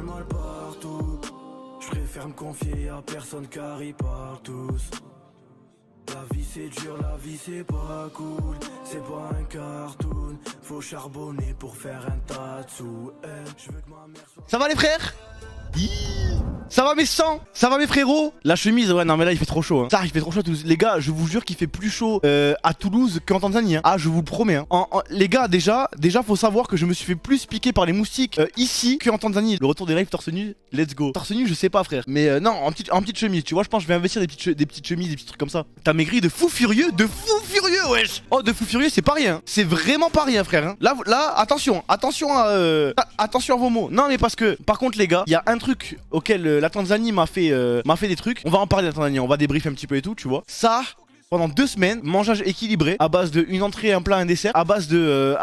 le mal partout. Je préfère me confier à personne car ils parlent tous. La vie c'est dur, la vie c'est pas cool. C'est pas un cartoon. Faut charbonner pour faire un tas de sous. Je veux que ma mère soit... Ça va les frères? Ça va mes sangs? Ça va mes frérots? La chemise, ouais non mais là il fait trop chaud hein. Ça il fait trop chaud à Toulouse. Les gars je vous jure qu'il fait plus chaud à Toulouse qu'en Tanzanie hein. Ah je vous le promets hein. Les gars déjà faut savoir que je me suis fait plus piquer par les moustiques ici qu'en Tanzanie. Le retour des lives torse nu, let's go. Torse nu je sais pas frère. Mais non en petite chemise tu vois. Je pense que je vais investir des petites chemises, des petits trucs comme ça. T'as maigri de fou furieux wesh. Oh de fou furieux c'est pas rien. C'est vraiment pas rien frère hein. Là attention à vos mots. Non mais parce que par contre les gars il y a un truc auquel la Tanzanie m'a fait des trucs. On va en parler de la Tanzanie, on va débriefer un petit peu et tout, tu vois. Ça, pendant 2 semaines, mangeage équilibré, à base de une entrée, un plat, un dessert, à base de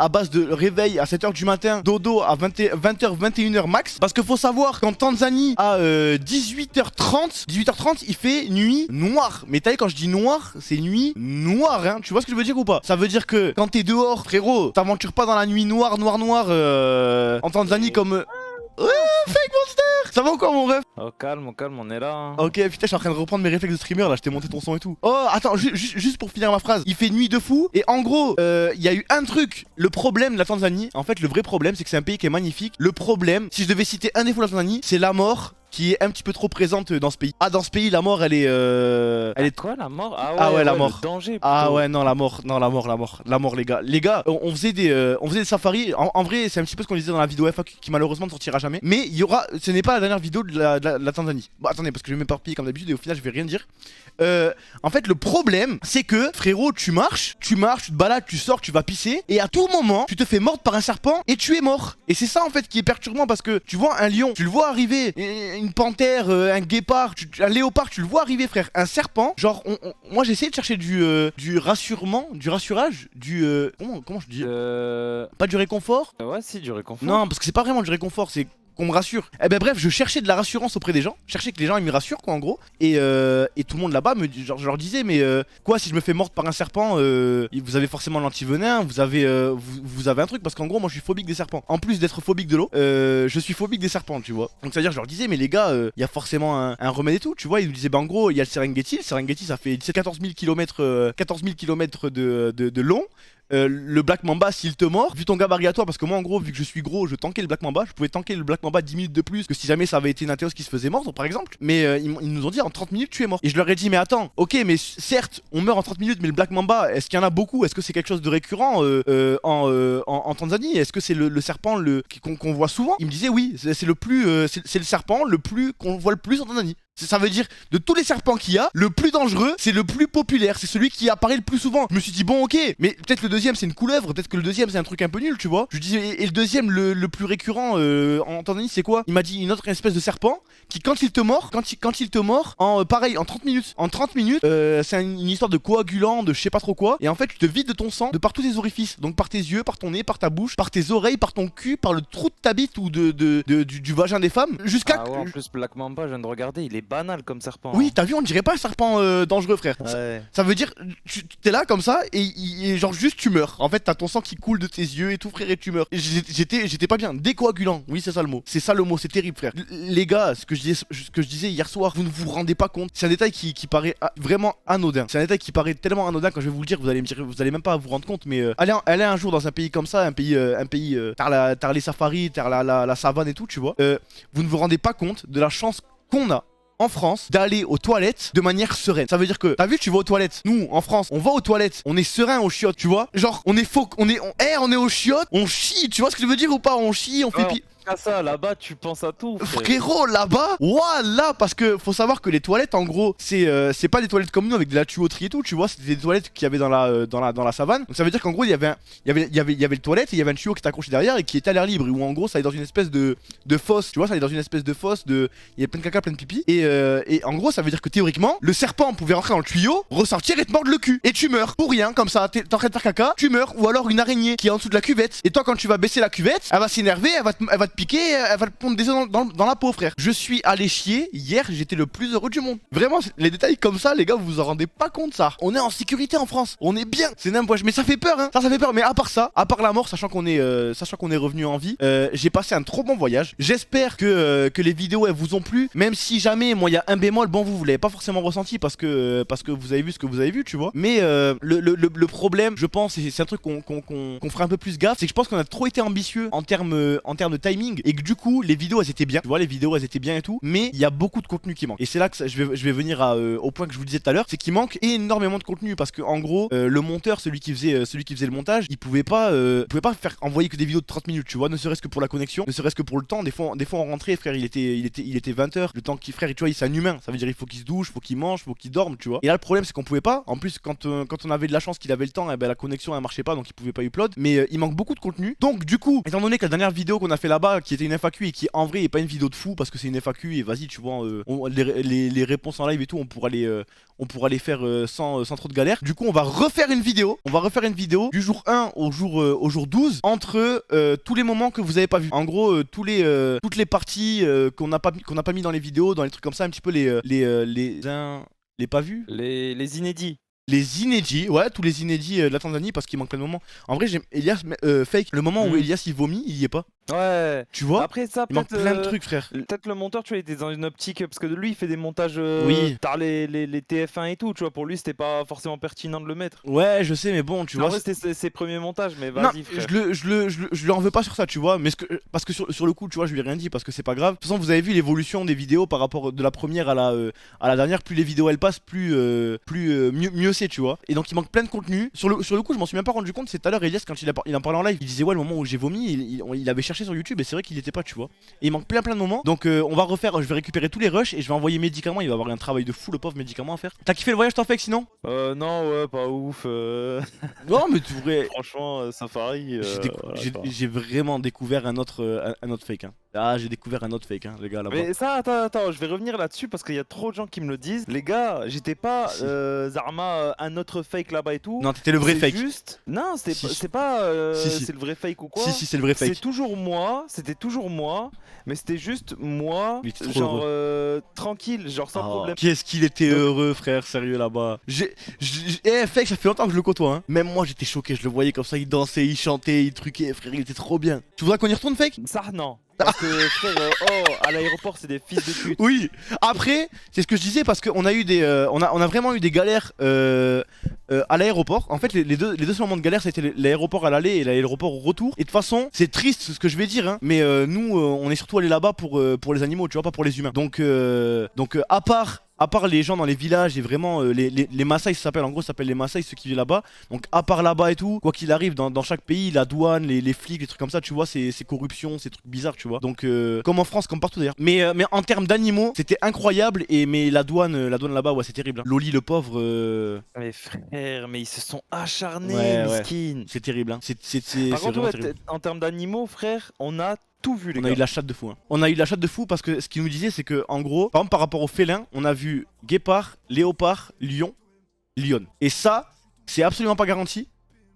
réveil à 7h du matin, dodo à 20h, 21h max. Parce qu'il faut savoir qu'en Tanzanie, à 18h30, il fait nuit noire. Mais t'as vu, quand je dis noir, c'est nuit noire, hein. Tu vois ce que je veux dire ou pas? Ça veut dire que quand t'es dehors, frérot, t'aventures pas dans la nuit noire en Tanzanie comme... fake monster! Ça va ou quoi mon ref? Oh calme, on est là hein. Ok putain je suis en train de reprendre mes réflexes de streamer là, je t'ai monté ton son et tout. Oh attends, juste pour finir ma phrase. Il fait nuit de fou et en gros il y a eu un truc. Le problème de la Tanzanie, en fait le vrai problème c'est que c'est un pays qui est magnifique. Le problème, si je devais citer un défaut de la Tanzanie, c'est la mort qui est un petit peu trop présente dans ce pays. Ah dans ce pays la mort elle est Quoi la mort? Ah ouais la mort. Le danger plutôt. Ah ouais non la mort les gars. Les gars on faisait des safaris. En vrai c'est un petit peu ce qu'on disait dans la vidéo FAQ qui malheureusement ne sortira jamais. Mais il y aura, ce n'est pas la dernière vidéo de la Tanzanie. Bon attendez parce que je vais m'éparpiller comme d'habitude et au final je vais rien dire. En fait le problème c'est que frérot tu marches, tu te balades, tu sors, tu vas pisser et à tout moment tu te fais mordre par un serpent et tu es mort. Et c'est ça en fait qui est perturbant parce que tu vois un lion, tu le vois arriver, une panthère, un guépard, un léopard, tu le vois arriver frère. Un serpent, genre moi j'ai essayé de chercher du rassurage, comment je dis pas du réconfort. Ouais si du réconfort. Non parce que c'est pas vraiment du réconfort, c'est qu'on me rassure. Eh ben bref, je cherchais de la rassurance auprès des gens. Je cherchais que les gens ils me rassurent quoi en gros. Et tout le monde là-bas je leur disais mais quoi si je me fais mordre par un serpent, vous avez forcément l'antivenin, vous avez un truc parce qu'en gros moi je suis phobique des serpents. En plus d'être phobique de l'eau, je suis phobique des serpents tu vois. Donc c'est à dire je leur disais mais les gars il y a forcément un remède et tout tu vois. Ils nous disaient bah en gros il y a le Serengeti ça fait 14 000 km de long. Le Black Mamba s'il te mord, vu ton gabarit à toi, parce que moi en gros vu que je suis gros je tankais le Black Mamba, je pouvais tanker le Black Mamba 10 minutes de plus que si jamais ça avait été une Athéos qui se faisait mordre par exemple. Mais ils nous ont dit en 30 minutes tu es mort. Et je leur ai dit mais attends, ok mais certes on meurt en 30 minutes mais le Black Mamba est-ce qu'il y en a beaucoup? Est-ce que c'est quelque chose de récurrent en Tanzanie? Est-ce que c'est le serpent qu'on voit souvent? Ils me disaient oui, c'est le serpent le plus qu'on voit le plus en Tanzanie. Ça veut dire, de tous les serpents qu'il y a, le plus dangereux, c'est le plus populaire, c'est celui qui apparaît le plus souvent. Je me suis dit, bon ok, mais peut-être le deuxième c'est une couleuvre, peut-être que le deuxième c'est un truc un peu nul, tu vois. Je lui dis, et le deuxième, le plus récurrent en Tanzanie, c'est quoi? Il m'a dit une autre espèce de serpent qui, quand il te mord, pareil, en 30 minutes. En 30 minutes, c'est une histoire de coagulant, de je sais pas trop quoi, et en fait, tu te vides de ton sang de par tous tes orifices. Donc par tes yeux, par ton nez, par ta bouche, par tes oreilles, par ton cul, par le trou de ta bite ou du vagin des femmes, jusqu'à... Ah ouais, en plus Black Mamba, je viens de regarder, il est banal comme serpent. Oui, t'as vu, on dirait pas un serpent dangereux, frère. Ouais. Ça veut dire, t'es là comme ça et genre juste tu meurs. En fait, t'as ton sang qui coule de tes yeux et tout, frère, et tu meurs. J'étais pas bien. Décoagulant, oui, c'est ça le mot. C'est ça le mot, c'est terrible, frère. Les gars, ce que je disais hier soir, vous ne vous rendez pas compte. C'est un détail qui paraît vraiment anodin. C'est un détail qui paraît tellement anodin quand je vais vous le dire, vous allez même pas vous rendre compte. Mais allez un jour dans un pays comme ça, un pays, t'as les safaris, t'as la savane et tout, tu vois. Vous ne vous rendez pas compte de la chance qu'on a en France d'aller aux toilettes de manière sereine. Ça veut dire que, t'as vu, tu vas aux toilettes. Nous, en France, on va aux toilettes, on est serein aux chiottes, tu vois. Genre, on est aux chiottes, on chie, tu vois ce que je veux dire ou pas? On chie, on fait pipi. À ça, là-bas, tu penses à tout. Frérot, là-bas, voilà, parce que faut savoir que les toilettes, en gros, c'est pas des toilettes comme nous avec de la tuyauterie et tout, tu vois. C'était des toilettes qu'il y avait dans la savane. Donc ça veut dire qu'en gros, il y avait le toilette et il y avait un tuyau qui était accroché derrière et qui était à l'air libre. Ou en gros, ça allait dans une espèce de fosse, tu vois, ça allait dans une espèce de fosse il y avait plein de caca, plein de pipi. Et en gros, ça veut dire que théoriquement, le serpent pouvait rentrer dans le tuyau, ressortir et te mordre le cul. Et tu meurs pour rien, comme ça, t'es en train de faire caca, tu meurs. Ou alors une araignée qui est en dessous de la cuvette. Et toi, quand tu vas baisser la cuvette, elle va s'énerver, elle va te piquer, elle va te pondre des œufs dans la peau, frère. Je suis allé chier, hier, j'étais le plus heureux du monde. Vraiment, les détails comme ça, les gars, vous vous en rendez pas compte, ça. On est en sécurité en France, on est bien. C'est n'importe quoi, mais ça fait peur, hein. Ça fait peur, mais à part ça, à part la mort, sachant qu'on est revenu en vie, j'ai passé un trop bon voyage. J'espère que les vidéos, elles vous ont plu, même si jamais, moi, il y a un bémol, bon, vous l'avez pas forcément ressenti parce que vous avez vu ce que vous avez vu, tu vois. Mais le problème, je pense, et c'est un truc qu'on ferait un peu plus gaffe, c'est que je pense qu'on a trop été ambitieux en termes de timing et que du coup les vidéos elles étaient bien, tu vois, les vidéos elles étaient bien et tout, mais il y a beaucoup de contenu qui manque. Et c'est là que je vais venir au point que je vous disais tout à l'heure, c'est qu'il manque énormément de contenu parce que en gros le monteur, celui qui faisait le montage, il pouvait pas faire envoyer que des vidéos de 30 minutes, tu vois, ne serait-ce que pour la connexion, ne serait-ce que pour le temps. Des fois on rentrait, frère, il était 20h, le temps qu'il, frère, tu vois, c'est un humain, ça veut dire il faut qu'il se douche, faut qu'il mange, faut qu'il dorme, tu vois. Et là le problème c'est qu'on pouvait pas. En plus quand on avait de la chance qu'il avait le temps, la connexion elle marchait pas, donc il pouvait pas upload. Mais il manque beaucoup de contenu. Donc du coup, étant donné que la dernière vidéo qu'on a fait là-bas, qui était une FAQ et qui en vrai est pas une vidéo de fou parce que c'est une FAQ et vas-y, tu vois, les réponses en live et tout, on pourra les faire sans trop de galère. Du coup, on va refaire une vidéo. Du jour 1 au jour 12 entre tous les moments que vous avez pas vu. En gros, toutes les parties qu'on n'a pas mis dans les vidéos, dans les trucs comme ça, un petit peu les pas vus. Les inédits. Les inédits, ouais, tous les inédits de la Tanzanie parce qu'il manque plein de moments. En vrai, j'aime Elias fake. Le moment où Elias il vomit, il y est pas. Ouais. Tu vois, après ça, il manque plein de trucs, frère. Peut-être le monteur, tu vois, il était dans une optique parce que lui, il fait des montages Oui. tard les TF1 et tout, tu vois. Pour lui, c'était pas forcément pertinent de le mettre. Ouais, je sais, mais bon, tu vois. En vrai, c'était ses premiers montages, mais Non, vas-y, frère. je lui en veux pas sur ça, tu vois. Mais parce que sur le coup, tu vois, je lui ai rien dit parce que c'est pas grave. De toute façon, vous avez vu l'évolution des vidéos par rapport de la première à la dernière. Plus les vidéos elles passent, plus mieux c'est, tu vois. Et donc il manque plein de contenu. Sur le coup, je m'en suis même pas rendu compte. C'est tout à l'heure Elias quand il en parlait en live. Il disait ouais, le moment où j'ai vomi, il avait cherché sur YouTube et c'est vrai qu'il était pas, tu vois. Et il manque plein de moments. Donc on va refaire. Je vais récupérer tous les rushs et je vais envoyer médicaments. Il va avoir un travail de fou, le pauvre médicament à faire. T'as kiffé le voyage, t'en fais sinon? Non, ouais, pas ouf. Non, mais tu pourrais. Franchement, Safari. J'ai vraiment découvert un autre fake. Hein. Ah, j'ai découvert un autre fake, hein, les gars là-bas. Mais ça, attends, je vais revenir là-dessus parce qu'il y a trop de gens qui me le disent. Les gars, j'étais pas Si. Zarma, un autre fake là-bas et tout. Non, t'étais le vrai fake. Juste... Non, Si. c'est pas. Si. C'est le vrai fake ou quoi. Si, c'est le vrai fake. C'est toujours moi, c'était toujours moi, mais c'était juste moi, Mais t'es trop genre tranquille, genre sans problème. Qu'est-ce qu'il était heureux, frère, sérieux là-bas. Fake, ça fait longtemps que je le côtoie, hein. Même moi j'étais choqué, je le voyais comme ça, il dansait, il chantait, il truquait, frère, il était trop bien. Tu voudrais qu'on y retourne, fake? Ça, non. Parce que frère, à l'aéroport c'est des fils de pute. Oui. Après, c'est ce que je disais parce qu'on a eu on a vraiment eu des galères à l'aéroport. En fait, les deux seuls moments de galère, c'était l'aéroport à l'aller et l'aéroport au retour. Et de toute façon, c'est triste ce que je vais dire, hein, mais nous, on est surtout allé là-bas pour les animaux, tu vois, pas pour les humains. Donc à part les gens dans les villages et vraiment les Maasai, ça s'appelle, en gros ça s'appelle les Maasai, ceux qui vivent là-bas. Donc à part là-bas et tout, quoi qu'il arrive dans chaque pays, la douane, les flics, les trucs comme ça, tu vois, c'est corruption, c'est trucs bizarres, tu vois. Donc comme en France, comme partout d'ailleurs. Mais en termes d'animaux, c'était incroyable. Mais la douane là-bas, ouais, c'est terrible, hein. Loli le pauvre. Mais frère, mais ils se sont acharnés, Ouais. miskin. C'est terrible, hein. C'est Par contre, vraiment ouais, terrible. en termes d'animaux, frère, on a tout vu, les On gars. a eu de la chatte de fou, hein. On a eu de la chatte de fou parce que ce qu'il nous disait, c'est que en gros, par exemple, par rapport aux félins, on a vu guépard, léopard, lion, lionne. Et ça, c'est absolument pas garanti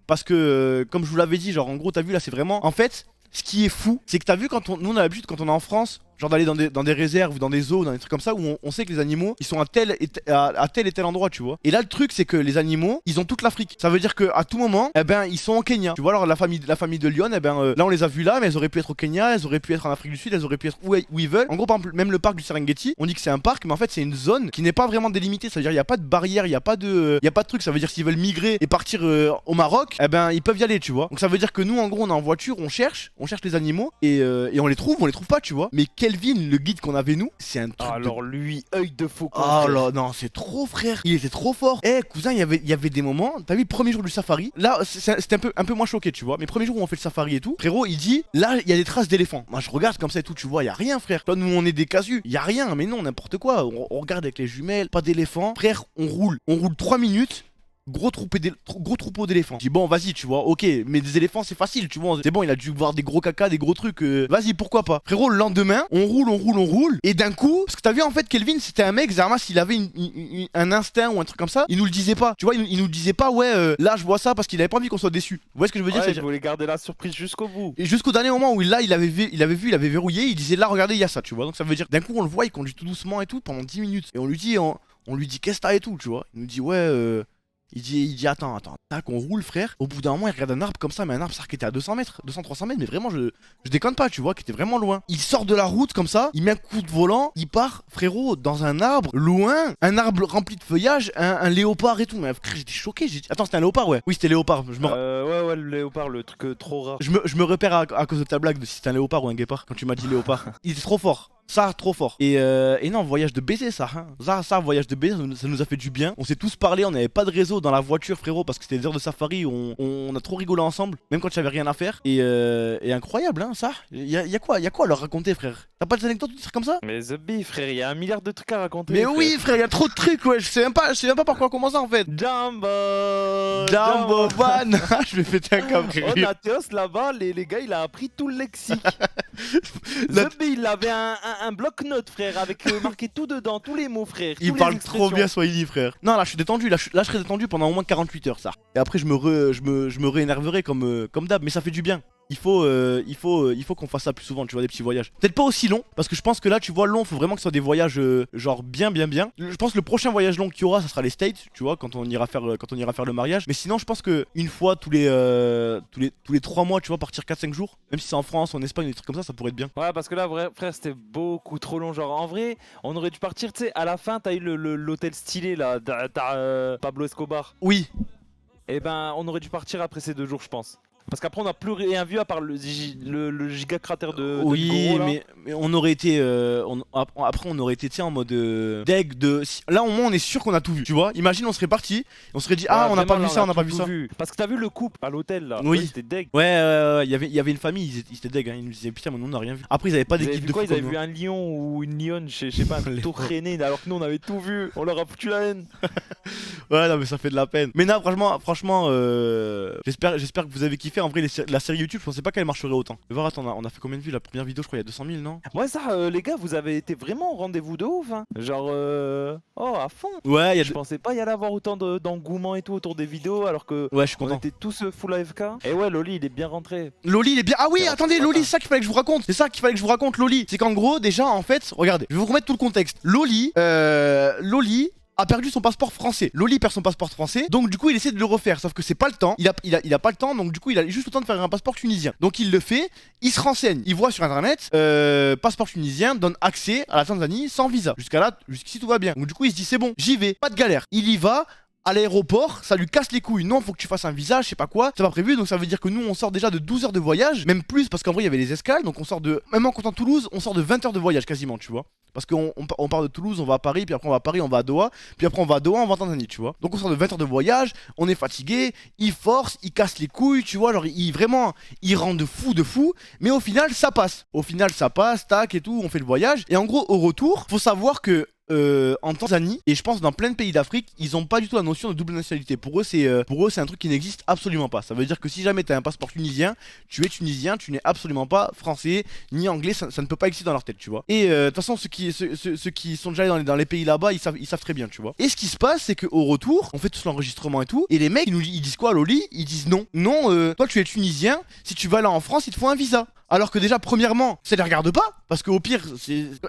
parce que, comme je vous l'avais dit, genre en gros, t'as vu là, c'est vraiment. En fait, ce qui est fou, c'est que t'as vu nous on a l'habitude quand on est en France, genre d'aller dans des réserves ou dans des zoos, dans des trucs comme ça, où on sait que les animaux, ils sont à tel et tel endroit, tu vois. Et là, le truc, c'est que les animaux, ils ont toute l'Afrique. Ça veut dire qu'à tout moment, eh ben, ils sont au Kenya. Tu vois, alors la famille de Lyon, eh ben, là, on les a vus là, mais elles auraient pu être au Kenya, elles auraient pu être en Afrique du Sud, elles auraient pu être où ils veulent. En gros, par exemple, même le parc du Serengeti, on dit que c'est un parc, mais en fait, c'est une zone qui n'est pas vraiment délimitée. Ça veut dire, il n'y a pas de barrière, il n'y a pas de truc. Ça veut dire, s'ils veulent migrer et partir au Maroc, eh ben, ils peuvent y aller, tu vois. Donc, ça veut dire que nous, en gros, on est en voiture, on cherche les animaux et on les trouve pas, tu vois. Mais Kelvin, le guide qu'on avait nous, c'est un truc Alors lui, œil de faucon. Oh là, non, c'est trop, frère. Il était trop fort. Cousin, il y avait des moments. T'as vu le premier jour du safari? Là, c'était un peu moins choqué, tu vois. Mais premier jour où on fait le safari et tout, frérot, il dit là, il y a des traces d'éléphants. Moi, je regarde comme ça et tout, tu vois, il y a rien, frère. Là, nous, on est des casus. Il y a rien, mais non, n'importe quoi. On regarde avec les jumelles, pas d'éléphants. Frère, on roule 3 minutes. gros troupeau d'éléphants. Je dis bon vas-y tu vois, ok, mais des éléphants c'est facile tu vois, c'est bon il a dû voir des gros caca, des gros trucs, vas-y pourquoi pas. Frérot le lendemain, on roule, et d'un coup, parce que t'as vu en fait Kelvin c'était un mec, Zerma s'il avait un instinct ou un truc comme ça, il nous le disait pas, tu vois, il nous disait pas ouais là je vois ça parce qu'il avait pas envie qu'on soit déçu. Vous voyez ce que je veux dire? Ouais, je voulais garder la surprise jusqu'au bout. Et jusqu'au dernier moment où là il avait verrouillé, il disait là regardez il y a ça tu vois, donc ça veut dire d'un coup on le voit, il conduit tout doucement et tout pendant 10 minutes, et on lui dit qu'est-ce que t'as et tout tu vois, il nous dit ouais il dit attends, tac, on roule frère. Au bout d'un moment, il regarde un arbre comme ça, mais un arbre ça qui était à 200 mètres, 200-300 mètres, mais vraiment, je déconne pas, tu vois, qui était vraiment loin. Il sort de la route comme ça, il met un coup de volant, il part, frérot, dans un arbre, loin, un arbre rempli de feuillage, un léopard et tout. Mais frère, j'étais choqué, j'ai dit, attends, c'était un léopard, ouais. Oui, c'était léopard. Ouais, le léopard, le truc trop rare. Je me repère à cause de ta blague de si c'était un léopard ou un guépard quand tu m'as dit léopard. Il était trop fort. Ça, trop fort. Et non, voyage de baiser, ça. Hein. Ça, voyage de baiser, ça nous a fait du bien. On s'est tous parlé, on n'avait pas de réseau dans la voiture, frérot, parce que c'était des heures de safari. On a trop rigolé ensemble, même quand j'avais rien à faire. Et incroyable, hein, ça. Y a quoi à leur raconter, frère? T'as pas des anecdotes ou des trucs comme ça? Mais The Bee, frère, il y a un milliard de trucs à raconter. Mais frère. oui, frère, y a trop de trucs, ouais. Je sais même pas par quoi commencer en fait. Jumbo Van. Je vais péter un câble, Oh, Nathéos, là-bas, les gars, il a appris tout le lexique. The Bee, il avait un bloc-notes, frère, avec marqué tout dedans, tous les mots, frère. Il parle trop bien Swahili, frère. Non, là je suis détendu, là je serai détendu pendant au moins 48 heures, ça. Et après je me réénerverai comme d'hab, mais ça fait du bien. Il faut qu'on fasse ça plus souvent, tu vois, des petits voyages. Peut-être pas aussi long, parce que je pense que là, tu vois, long, faut vraiment que ce soit des voyages genre bien. Je pense que le prochain voyage long qu'il y aura, ça sera les States, tu vois, quand on ira faire le mariage. Mais sinon, je pense que une fois tous les 3 mois, tu vois, partir 4-5 jours, même si c'est en France ou en Espagne, des trucs comme ça pourrait être bien. Ouais, parce que là, frère, c'était beaucoup trop long. Genre, en vrai, on aurait dû partir, tu sais, à la fin, t'as eu l'hôtel stylé là, Pablo Escobar. Oui. Et ben, on aurait dû partir après ces 2 jours, je pense. Parce qu'après on n'a plus rien vu à part le giga cratère de oui, Ngoro, là. mais on aurait été après on aurait été en mode deg de là au moins on est sûr qu'on a tout vu, tu vois. Imagine on serait parti, on serait dit ah on n'a pas vu ça, on n'a pas vu ça. Parce que t'as vu le couple à l'hôtel là. Oui, c'était deg. Ouais, il y avait une famille, ils étaient deg, hein. Ils nous disaient putain mais nous on n'a rien vu. Après ils avaient pas d'équipe de quoi, foot. Ils avaient vu un lion ou une lionne, je sais pas, un taureau alors que nous on avait tout vu. On leur a foutu la haine. Ouais non mais ça fait de la peine. Mais non franchement j'espère que vous avez kiffé. En vrai la série YouTube je pensais pas qu'elle marcherait autant. Mais voir attends on a fait combien de vues la première vidéo, je crois il y a 200 000 non? Ouais ça les gars vous avez été vraiment au rendez-vous de ouf hein. Genre oh à fond. Ouais je pensais pas y aller avoir autant d'engouement et tout autour des vidéos alors que ouais je suis content. On était tous full AFK. Et ouais Loli il est bien rentré. Loli il est bien. Ah oui attendez Loli c'est ça qu'il fallait que je vous raconte. C'est ça qu'il fallait que je vous raconte Loli. C'est qu'en gros déjà en fait regardez je vais vous remettre tout le contexte. Loli a perdu son passeport français. Loli perd son passeport français, donc du coup il essaie de le refaire, sauf que c'est pas le temps. Il a pas le temps, donc du coup il a juste le temps de faire un passeport tunisien. Donc il le fait, il se renseigne, il voit sur internet, passeport tunisien donne accès à la Tanzanie sans visa. Jusqu'ici tout va bien. Donc du coup il se dit c'est bon, j'y vais, pas de galère. Il y va. À l'aéroport, ça lui casse les couilles. Non, faut que tu fasses un visa, je sais pas quoi. C'est pas prévu, donc ça veut dire que nous on sort déjà de 12 heures de voyage, même plus parce qu'en vrai il y avait les escales. Donc on sort de, même en comptant Toulouse, on sort de 20 heures de voyage quasiment, tu vois. Parce qu'on part de Toulouse, on va à Paris, puis après on va à Paris, on va à Doha, puis après on va à Doha, on va en Tanzanie, tu vois. Donc on sort de 20 heures de voyage, on est fatigué, il force, il casse les couilles, tu vois. Genre il rend de fou, mais au final ça passe. Tac et tout, on fait le voyage. Et en gros, au retour, faut savoir que en Tanzanie et je pense dans plein de pays d'Afrique ils ont pas du tout la notion de double nationalité. Pour eux c'est un truc qui n'existe absolument pas. Ça veut dire que si jamais t'as un passeport tunisien, tu es tunisien, tu n'es absolument pas français ni anglais, ça ne peut pas exister dans leur tête, tu vois. Et de toute façon ceux qui sont déjà allés dans les pays là-bas ils savent très bien, tu vois. Et ce qui se passe c'est qu'au retour on fait tout l'enregistrement et tout, et les mecs ils disent quoi à Loli? Ils disent non toi tu es tunisien, si tu vas là en France il te faut un visa. Alors que déjà premièrement ça les regarde pas, parce qu'au pire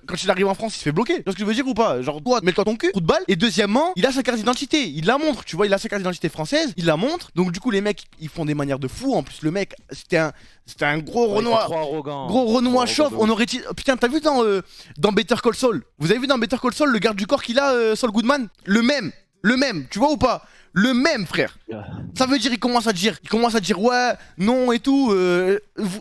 quand il arrive en France il se fait bloquer. Tu vois ce que je veux dire ou pas? Genre toi mets-toi ton cul, trou de balle. Et deuxièmement il a sa carte d'identité, il la montre, tu vois, il a sa carte d'identité française, il la montre. Donc du coup les mecs ils font des manières de fou. En plus le mec c'était un gros Renoir, gros Renoir chauve. On aurait dit putain t'as vu dans Better Call Saul, vous avez vu dans Better Call Saul le garde du corps qu'il a Saul Goodman, le même tu vois ou pas? Le même frère. Ça veut dire il commence à dire ouais non et tout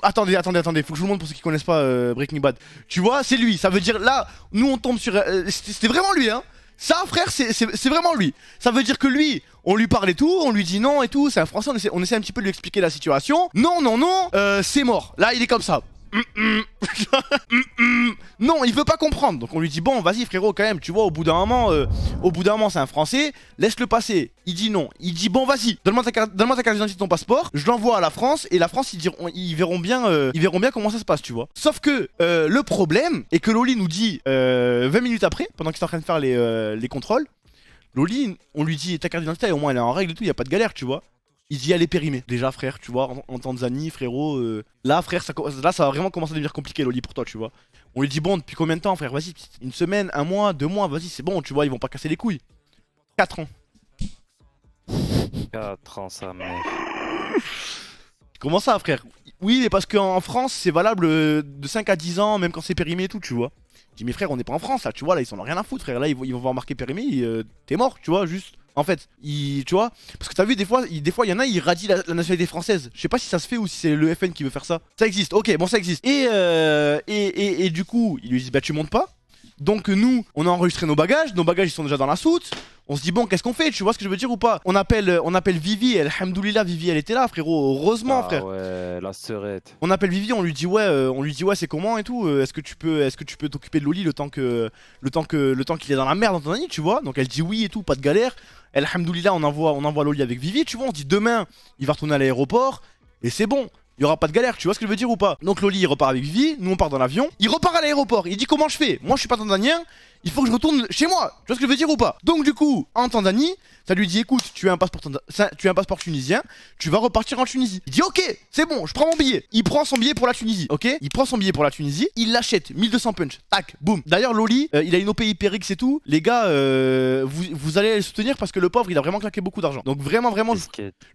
attendez faut que je vous montre pour ceux qui connaissent pas Breaking Bad. Tu vois c'est lui, ça veut dire là nous on tombe sur c'était vraiment lui hein. Ça frère c'est vraiment lui. Ça veut dire que lui on lui parle et tout, on lui dit non et tout, c'est un français, on essaie un petit peu de lui expliquer la situation. Non c'est mort. Là il est comme ça. Non Non, il veut pas comprendre. Donc on lui dit bon, vas-y frérot, quand même, tu vois, au bout d'un moment, c'est un Français, laisse-le passer. Il dit non. Il dit bon, vas-y, donne-moi ta carte d'identité, ton passeport. Je l'envoie à la France et la France, ils verront bien comment ça se passe, tu vois. Sauf que le problème est que Loli nous dit 20 minutes après, pendant qu'il est en train de faire les contrôles, Loli, on lui dit ta carte d'identité, au moins elle est en règle et tout, y a pas de galère, tu vois. Il dit elle est périmée. Déjà frère, tu vois, en Tanzanie, frérot, là frère, ça va vraiment commencer à devenir compliqué Loli pour toi, tu vois. On lui dit bon, depuis combien de temps frère, vas-y, une semaine, un mois, 2 mois, vas-y, c'est bon, tu vois, ils vont pas casser les couilles. 4 ans. 4 ans, ça mère. Comment ça frère? Oui, mais parce qu'en France, c'est valable de 5 à 10 ans, même quand c'est périmé et tout, tu vois. Je dis mais frère, on n'est pas en France là, tu vois, là ils en ont rien à foutre frère, là ils vont voir marqué périmé, t'es mort, tu vois, juste. En fait, tu vois, parce que t'as vu des fois il y en a, ils radient la nationalité française. Je sais pas si ça se fait ou si c'est le FN qui veut faire ça. Ça existe, ok, bon ça existe. Et du coup, ils lui disent bah tu montes pas. Donc nous, on a enregistré nos bagages ils sont déjà dans la soute. On se dit bon, qu'est-ce qu'on fait, tu vois ce que je veux dire ou pas? On appelle Vivi, alhamdoulilah, Vivi elle était là frérot, heureusement frère. Ouais, la serette. On appelle Vivi, on lui dit ouais c'est comment et tout, est-ce que tu peux t'occuper de Loli le temps qu'il est dans la merde en Tanzanie, tu vois? Donc elle dit oui et tout, pas de galère. Alhamdoulilah, on envoie Loli avec Vivi, tu vois, on se dit demain, il va retourner à l'aéroport et c'est bon. Il y aura pas de galère, tu vois ce que je veux dire ou pas? Donc Loli il repart avec Vivi, nous on part dans l'avion, il repart à l'aéroport, il dit comment je fais? Moi je suis pas tanzanien, il faut que je retourne chez moi, tu vois ce que je veux dire ou pas? Donc du coup, en Tanzanie, ça lui dit écoute, tu as un passeport tunisien, tu vas repartir en Tunisie. Il dit ok, c'est bon, je prends mon billet. Il prend son billet pour la Tunisie, ok? Il prend son billet pour la Tunisie, il l'achète, 1200 punch, tac, boum. D'ailleurs Loli, il a une OP HyperX et tout, les gars, vous allez le soutenir parce que le pauvre il a vraiment claqué beaucoup d'argent. Donc vraiment, je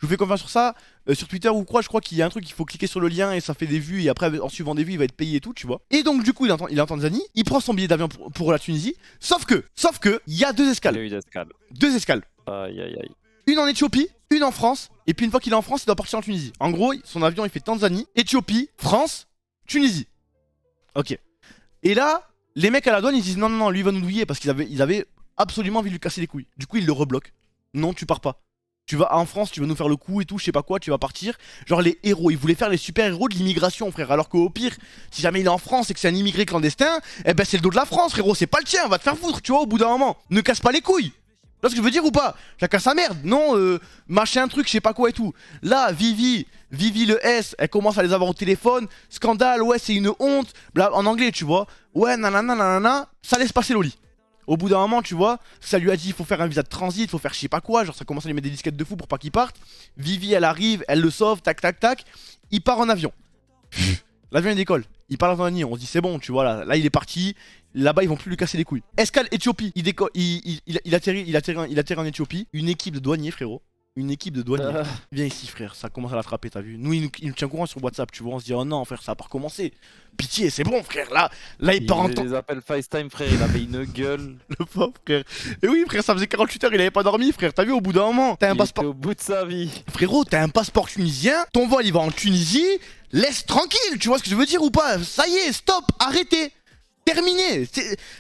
vous fais confiance sur ça. Sur Twitter ou quoi, je crois qu'il y a un truc, il faut cliquer sur le lien et ça fait des vues et après en suivant des vues il va être payé et tout, tu vois. Et donc du coup il est en Tanzanie, il prend son billet d'avion pour la Tunisie, sauf que il y a 2 escales. Il y a eu d'escale. 2 escales. Aïe aïe aïe. Une en Éthiopie, une en France, et puis une fois qu'il est en France il doit partir en Tunisie. En gros son avion il fait Tanzanie, Éthiopie, France, Tunisie. Ok. Et là les mecs à la douane ils disent non lui il va nous douiller parce qu'ils avaient absolument envie de lui casser les couilles. Du coup ils le rebloquent. Non tu pars pas. Tu vas en France, tu vas nous faire le coup et tout, je sais pas quoi, tu vas partir. Genre les héros, ils voulaient faire les super héros de l'immigration, frère. Alors qu'au pire, si jamais il est en France et que c'est un immigré clandestin, eh ben c'est le dos de la France, frérot, c'est pas le tien, va te faire foutre, tu vois, au bout d'un moment. Ne casse pas les couilles. Tu vois ce que je veux dire ou pas? Chacun sa merde, non, machin truc, je sais pas quoi et tout. Là, Vivi le S, elle commence à les avoir au téléphone. Scandale, ouais, c'est une honte. Bla, en anglais, tu vois. Ouais, nanana, ça laisse passer Loli. Au bout d'un moment, tu vois, ça lui a dit il faut faire un visa de transit, il faut faire je sais pas quoi, genre ça commence à lui mettre des disquettes de fou pour pas qu'il parte. Vivi elle arrive, elle le sauve, tac tac tac, il part en avion. L'avion il décolle, il part en Tanzanie, on se dit c'est bon, tu vois, là il est parti, là-bas ils vont plus lui casser les couilles. Escale Éthiopie, il atterrit en Éthiopie, une équipe de douaniers frérot. Une équipe de douaniers. Viens ici frère, ça commence à l'attraper, t'as vu. Nous il nous tient au courant sur WhatsApp, tu vois, on se dit oh non frère ça a pas recommencé. Pitié, c'est bon frère, là il part en temps. Les appels FaceTime frère, il avait une gueule. Le pauvre frère. Et oui frère, ça faisait 48 heures, il avait pas dormi frère, t'as vu au bout d'un moment. T'as un passeport. Au bout de sa vie. Frérot, t'as un passeport tunisien, ton vol il va en Tunisie, laisse tranquille, tu vois ce que je veux dire ou pas? Ça y est, stop, arrêtez. Terminé.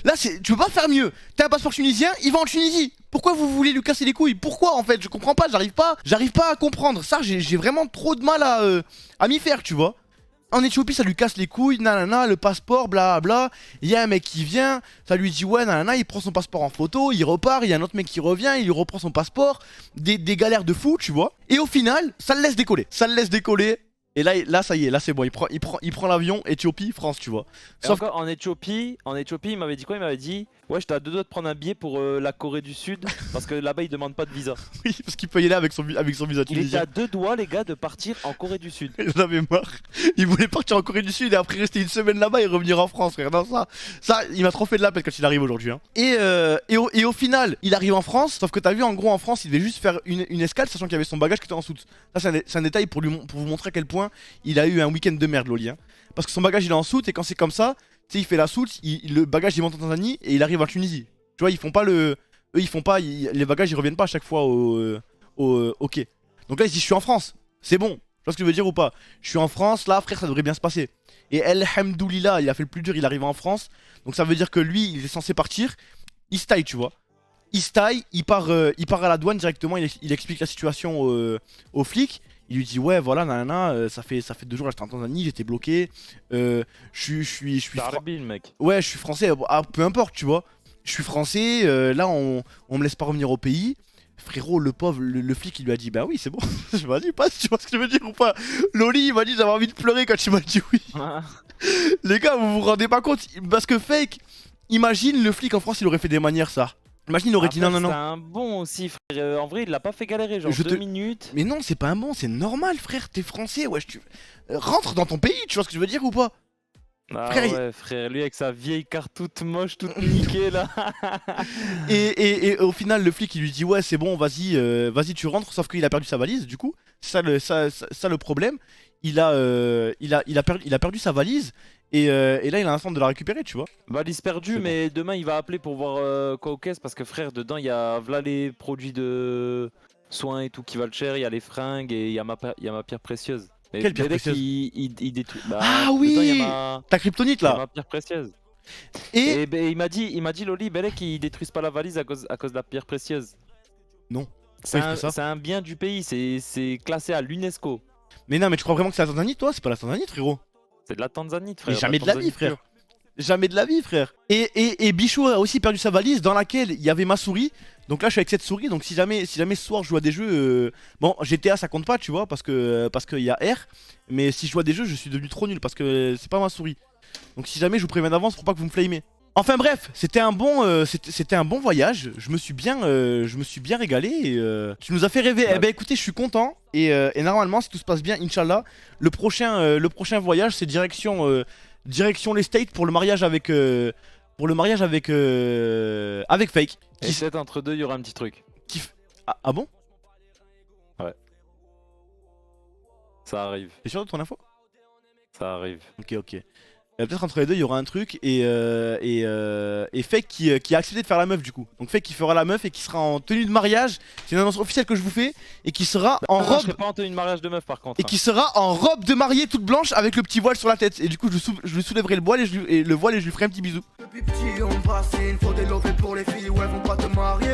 Là, tu peux pas faire mieux. T'as un passeport tunisien, il va en Tunisie. Pourquoi vous voulez lui casser les couilles? Pourquoi en fait? Je comprends pas, j'arrive pas à comprendre. Ça, j'ai vraiment trop de mal à m'y faire, tu vois. En Éthiopie, ça lui casse les couilles, nanana, le passeport, blablabla. Il y a un mec qui vient, ça lui dit ouais, nanana, il prend son passeport en photo, il repart. Il y a un autre mec qui revient, il lui reprend son passeport. Des galères de fou, tu vois. Et au final, ça le laisse décoller. Et là, ça y est, là c'est bon, il prend l'avion, Éthiopie, France, tu vois. Sauf encore en Éthiopie, il m'avait dit quoi? Il m'avait dit ouais, j'étais à 2 doigts de prendre un billet pour la Corée du Sud parce que là-bas ils demandent pas de visa. Oui, parce qu'il peut y aller avec son visa tunisien. Il était à 2 doigts, les gars, de partir en Corée du Sud. Il en avait marre. Il voulait partir en Corée du Sud et après rester une semaine là-bas et revenir en France, frère. Non, ça, il m'a trop fait de la peine quand il arrive aujourd'hui. Hein. Et au final, il arrive en France, sauf que t'as vu, en gros, en France, il devait juste faire une escale, sachant qu'il y avait son bagage qui était en soute. Ça, c'est un détail pour vous montrer à quel point il a eu un week-end de merde, Loli. Hein. Parce que son bagage, il est en soute et quand c'est comme ça, tu sais, il fait la soute, le bagage, il monte en Tanzanie et il arrive en Tunisie. Tu vois, ils font pas les bagages, ils reviennent pas à chaque fois au quai. Donc là, il se dit, je suis en France, c'est bon. Tu vois ce que je veux dire ou pas? Je suis en France, là, frère, ça devrait bien se passer. Et alhamdoulilah, il a fait le plus dur, il arrive en France. Donc ça veut dire que lui, il est censé partir. Il se taille, tu vois. Il se taille, il part à la douane directement, il explique la situation aux flics. Il lui dit ouais voilà nanana, ça fait 2 jours là j'étais en Tanzanie, j'étais bloqué. Je suis Tarbine, mec. ouais je suis français, ah, peu importe tu vois. Je suis français, là on me laisse pas revenir au pays. Frérot, le pauvre, le flic il lui a dit bah oui c'est bon, vas-y passe, tu vois ce que je veux dire ou pas. Loli il m'a dit j'avais envie de pleurer quand il m'a dit oui. Les gars vous vous rendez pas compte, parce que fake, imagine le flic en France il aurait fait des manières ça. Imagine il aurait dit non non non. C'est un bon aussi, frère. En vrai, il l'a pas fait galérer, genre Je 2 minutes. Mais non c'est pas un bon, c'est normal frère, t'es français, wesh tu... rentre dans ton pays, tu vois ce que je veux dire ou pas. Ah Frère, ouais, frère, lui avec sa vieille carte toute moche, toute niquée là. Et au final, le flic il lui dit ouais, c'est bon, vas-y, tu rentres. Sauf qu'il a perdu sa valise, du coup. Ça le problème. Il a perdu sa valise. Et là, il a un temps de la récupérer, tu vois. Valise perdue, C'est mais demain il va appeler pour voir quoi aux caisses parce que frère, dedans il y a voilà les produits de soins et tout qui valent cher, il y a les fringues et il y a ma pierre précieuse. Mais Quelle pierre Belek, précieuse il détruit. Bah, Ah dedans, il oui y a Ta kryptonite ma là. pierre précieuse. Et Et ben, il m'a dit Loli, Belek qu'ils détruisent pas la valise à cause de la pierre précieuse. non. C'est Pourquoi il ferait ça c'est un bien du pays, c'est classé à l'UNESCO. Mais non, mais tu crois vraiment que c'est la Tanzanie, toi? C'est pas la Tanzanie, frérot. C'est de la Tanzanie, frère. Mais jamais de la vie, Tanzanie frère. pure. Jamais de la vie, frère. Et Bichou a aussi perdu sa valise dans laquelle il y avait ma souris. Donc là, je suis avec cette souris. Donc si jamais ce soir je joue à des jeux, bon, GTA ça compte pas, tu vois, parce que il y a R. Mais si je joue à des jeux, je suis devenu trop nul parce que c'est pas ma souris. Donc si jamais je vous préviens d'avance pour pas que vous me flamez. Enfin bref, c'était un bon voyage. Je me suis bien régalé. Et, tu nous as fait rêver. Eh ben écoutez, je suis content. Et normalement, si tout se passe bien, Inch'Allah, le prochain voyage, c'est direction les States pour le mariage avec avec Fake. Et peut-être entre deux, il y aura un petit truc. Ah bon? Ça arrive, T'es sûr de ton info? ça arrive. Ok. Peut-être entre les deux il y aura un truc et Fake qui a accepté de faire la meuf du coup. Donc Fake qui fera la meuf et qui sera en tenue de mariage. C'est une annonce officielle que je vous fais. Et qui sera en Non, je robe. serai pas en tenue de mariage de meuf par contre. Et qui sera en robe de mariée toute blanche avec le petit voile sur la tête. Et du coup je lui soulèverai le voile et le voile et je lui ferai un petit bisou. Depuis petit on me bassine, faut des lovés pour les filles où elles vont pas te marier.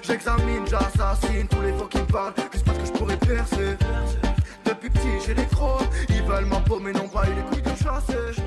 J'examine, j'assassine tous les faux qui me parlent, juste parce que je pourrais percer. Depuis petit j'ai des crocs, ils veulent ma peau mais n'ont pas eu les couilles de chasser.